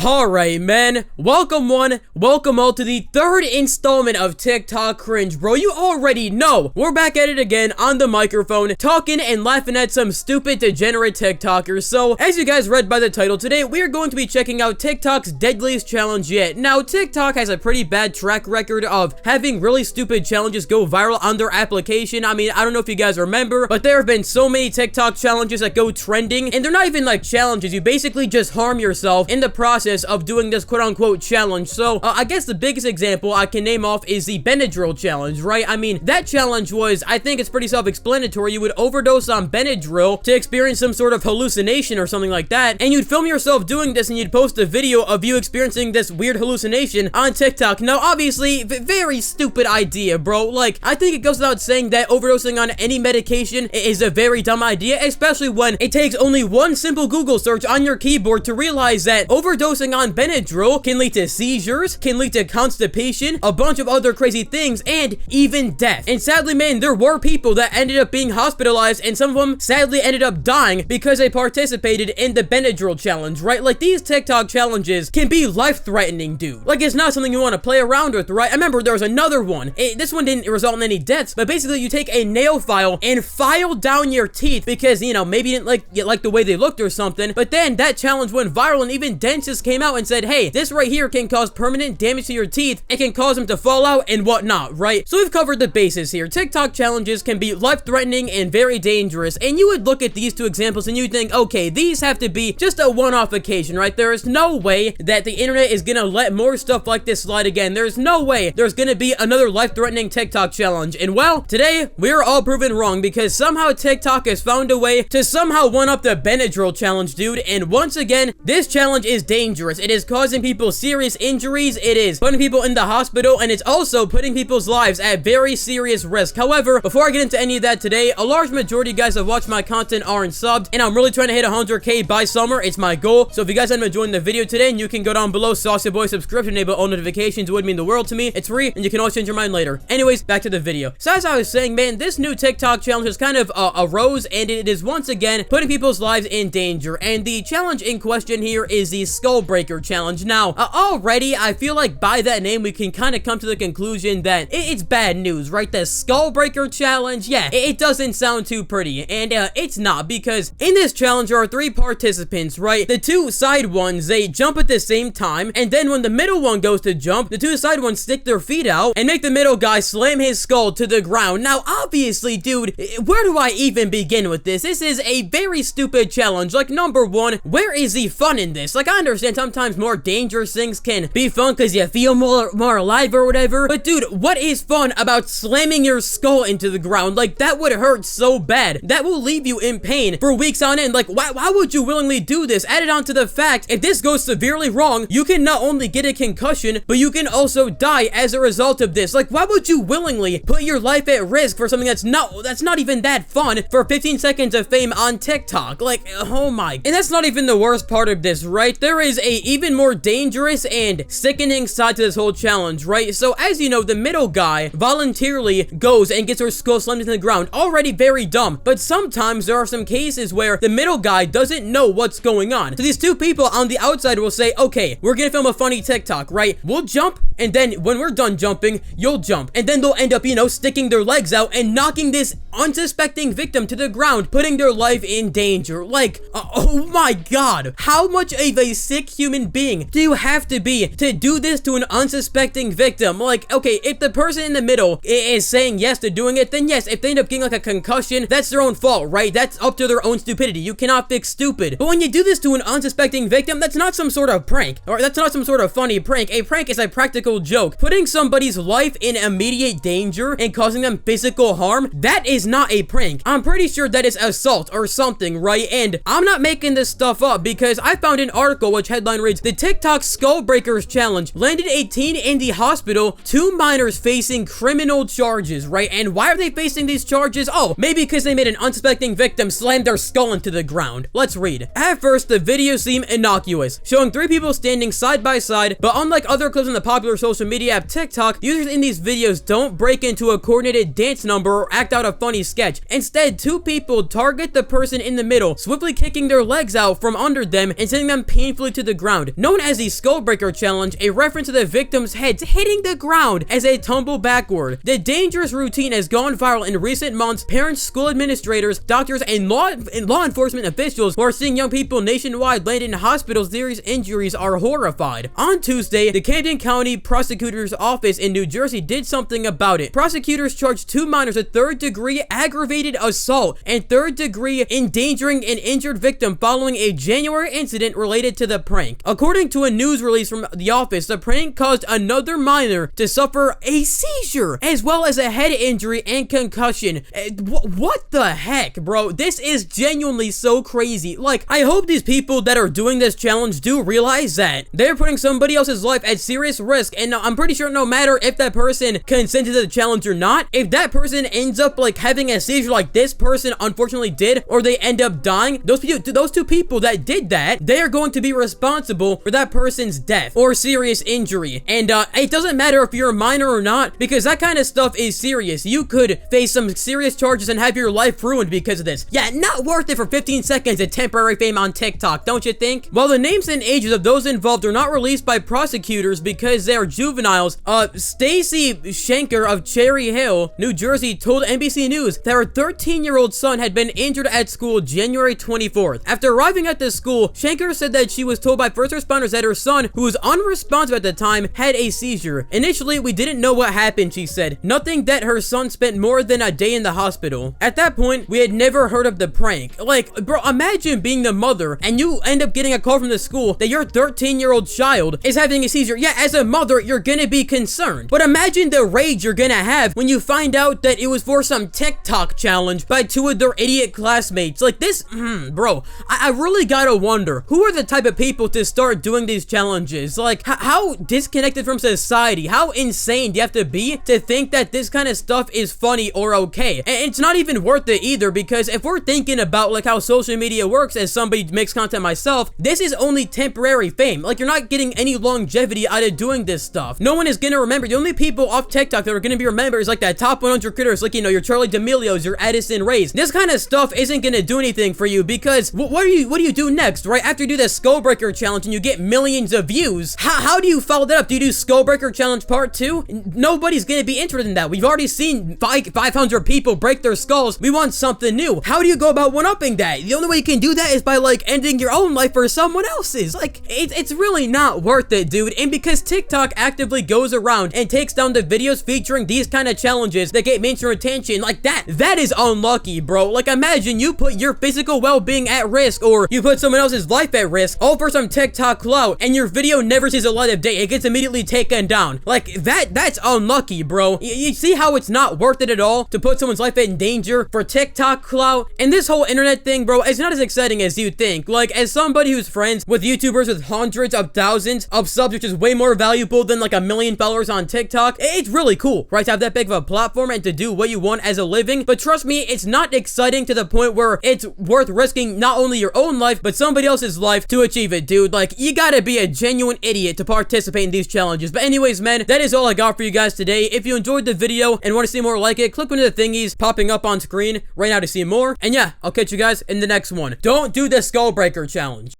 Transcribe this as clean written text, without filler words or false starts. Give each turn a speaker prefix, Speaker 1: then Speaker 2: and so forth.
Speaker 1: Alright, man. Welcome one, welcome all to the third installment of TikTok Cringe, bro. You already know. We're back at it again on the microphone, talking and laughing at some stupid, degenerate TikTokers. So, as you guys read by the title, today we are going to be checking out TikTok's Deadliest Challenge yet. Now, TikTok has a pretty bad track record of having really stupid challenges go viral on their application. I mean, I don't know if you guys remember, but there have been so many TikTok challenges that go trending, and they're not even like challenges. You basically just harm yourself in the process of doing this quote-unquote challenge. So I guess the biggest example I can name off is the Benadryl challenge, right? I mean, that challenge was, I think it's pretty self-explanatory. You would overdose on Benadryl to experience some sort of hallucination or something like that, and you'd film yourself doing this and you'd post a video of you experiencing this weird hallucination on TikTok. Now, obviously, very stupid idea, bro. Like, I think it goes without saying that overdosing on any medication is a very dumb idea, especially when it takes only one simple Google search on your keyboard to realize that overdosing on Benadryl can lead to seizures, can lead to constipation, a bunch of other crazy things, and even death. And sadly, man, there were people that ended up being hospitalized, and some of them sadly ended up dying because they participated in the Benadryl challenge, right? Like, these TikTok challenges can be life-threatening, dude. Like, it's not something you want to play around with, right? I remember there was another one. This one didn't result in any deaths, but basically you take a nail file and file down your teeth because, you know, maybe you didn't like the way they looked or something, but then that challenge went viral, and even dentists came out and said, hey, this right here can cause permanent damage to your teeth. It can cause them to fall out and whatnot, right? So we've covered the bases here. TikTok challenges can be life-threatening and very dangerous, and you would look at these two examples and you'd think, okay, these have to be just a one-off occasion, right? There is no way that the internet is gonna let more stuff like this slide again. There's no way there's gonna be another life-threatening TikTok challenge. And well, today we're all proven wrong because somehow TikTok has found a way to somehow one-up the Benadryl challenge, dude. And once again, this challenge is dangerous. It is causing people serious injuries, it is putting people in the hospital, and it's also putting people's lives at very serious risk. However, before I get into any of that today, a large majority of you guys that watch my content aren't subbed, and I'm really trying to hit 100k by summer. It's my goal. So if you guys haven't enjoyed the video today, and you can go down below, saucy boy, subscription, enable all notifications. It would mean the world to me. It's free, and you can always change your mind later. Anyways, back to the video. So as I was saying, man, this new TikTok challenge has kind of arose, and it is once again putting people's lives in danger. And the challenge in question here is the Skull Breaker challenge. Now, already, I feel like by that name, we can kind of come to the conclusion that it's bad news, right? The Skull Breaker challenge, yeah, it doesn't sound too pretty, and it's not, because in this challenge, there are 3 participants, right? The 2 side ones, they jump at the same time, and then when the middle one goes to jump, the 2 side ones stick their feet out and make the middle guy slam his skull to the ground. Now, obviously, dude, where do I even begin with this? This is a very stupid challenge. Like, number one, where is the fun in this? Like, I understand sometimes more dangerous things can be fun because you feel more alive or whatever, but dude, what is fun about slamming your skull into the ground? Like, that would hurt so bad. That will leave you in pain for weeks on end. Like, why would you willingly do this? Added on to the fact, if this goes severely wrong, you can not only get a concussion, but you can also die as a result of this. Like, why would you willingly put your life at risk for something that's not even that fun for 15 seconds of fame on TikTok? Like, oh my. And that's not even the worst part of this, right? There is a even more dangerous and sickening side to this whole challenge, right? So as you know, the middle guy voluntarily goes and gets her skull slammed into the ground. Already very dumb, but sometimes there are some cases where the middle guy doesn't know what's going on. So these 2 people on the outside will say, okay, we're gonna film a funny TikTok, right? We'll jump, and then when we're done jumping, you'll jump. And then they'll end up, you know, sticking their legs out and knocking this unsuspecting victim to the ground, putting their life in danger. Like, oh my god, how much of a sick human being do you have to be to do this to an unsuspecting victim? Like, okay, if the person in the middle is saying yes to doing it, then yes, if they end up getting like a concussion, that's their own fault, right? That's up to their own stupidity. You cannot fix stupid. But when you do this to an unsuspecting victim, that's not some sort of prank, or that's not some sort of funny prank. A prank is a practical joke. Putting somebody's life in immediate danger and causing them physical harm, that is not a prank. I'm pretty sure that is assault or something, right? And I'm not making this stuff up because I found an article which headline reads, the TikTok Skull Breakers challenge landed a teen in the hospital, 2 minors facing criminal charges, right? And why are they facing these charges? Oh, maybe because they made an unsuspecting victim slam their skull into the ground. Let's read. At first, the videos seem innocuous, showing 3 people standing side by side, but unlike other clips on the popular social media app TikTok, users in these videos don't break into a coordinated dance number or act out a funny sketch. Instead, 2 people target the person in the middle, swiftly kicking their legs out from under them and sending them painfully to the the ground. Known as the Skullbreaker Challenge, a reference to the victims' heads hitting the ground as they tumble backward. The dangerous routine has gone viral in recent months. Parents, school administrators, doctors, and law enforcement officials who are seeing young people nationwide land in hospitals with serious injuries are horrified. On Tuesday, the Camden County Prosecutor's Office in New Jersey did something about it. Prosecutors charged 2 minors with third-degree aggravated assault and third-degree endangering an injured victim following a January incident related to the prank. According to a news release from the office, the prank caused another minor to suffer a seizure, as well as a head injury and concussion. What the heck, bro? This is genuinely so crazy. Like, I hope these people that are doing this challenge do realize that they're putting somebody else's life at serious risk, and I'm pretty sure no matter if that person consented to the challenge or not, if that person ends up like having a seizure like this person unfortunately did, or they end up dying, those two people that did that, they are going to be responsible for that person's death or serious injury. And it doesn't matter if you're a minor or not, because that kind of stuff is serious. You could face some serious charges and have your life ruined because of this. Yeah, not worth it for 15 seconds of temporary fame on TikTok, don't you think? While the names and ages of those involved are not released by prosecutors because they are juveniles, Stacy Schenker of Cherry Hill, New Jersey, told NBC News that her 13-year-old son had been injured at school January 24th. After arriving at the school, Schenker said that she was told by first responders that her son, who was unresponsive at the time, had a seizure. Initially, we didn't know what happened, she said. Nothing that her son spent more than a day in the hospital. At that point, we had never heard of the prank. Like, bro, imagine being the mother and you end up getting a call from the school that your 13-year-old child is having a seizure. Yeah, as a mother, you're gonna be concerned. But imagine the rage you're gonna have when you find out that it was for some TikTok challenge by 2 of their idiot classmates. Like this, bro, I really gotta wonder, who are the type of people to start doing these challenges? Like, how disconnected from society, how insane do you have to be to think that this kind of stuff is funny or okay? And it's not even worth it either, because if we're thinking about like how social media works, as somebody makes content myself, this is only temporary fame. Like, you're not getting any longevity out of doing this stuff. No one is gonna remember. The only people off TikTok that are gonna be remembered is like that top 100 critters, like, you know, your Charlie D'Amelio's, your Addison Rays. This kind of stuff isn't gonna do anything for you, because what do you do next, right? After you do the Skullbreaker Challenge and you get millions of views, how do you follow that up? Do you do Skullbreaker Challenge Part 2? Nobody's gonna be interested in that. We've already seen 500 people break their skulls. We want something new. How do you go about one-upping that? The only way you can do that is by like ending your own life for someone else's. Like, it's really not worth it, dude. And because TikTok actively goes around and takes down the videos featuring these kind of challenges that get mainstream attention, like that is unlucky, bro. Like, imagine you put your physical well-being at risk, or you put someone else's life at risk, all for some TikTok clout, and your video never sees a light of day. It gets immediately taken down. Like, that's unlucky, bro. You see how it's not worth it at all to put someone's life in danger for TikTok clout? And this whole internet thing, bro, is not as exciting as you think. Like, as somebody who's friends with YouTubers with hundreds of thousands of subs, which is way more valuable than like 1 million followers on TikTok, it's really cool, right, to have that big of a platform and to do what you want as a living. But trust me, it's not exciting to the point where it's worth risking not only your own life, but somebody else's life to achieve it, dude. Like, you gotta be a genuine idiot to participate in these challenges. But anyways, man, that is all I got for you guys today. If you enjoyed the video and want to see more like it, click one of the thingies popping up on screen right now to see more. And yeah, I'll catch you guys in the next one. Don't do the Skullbreaker Challenge.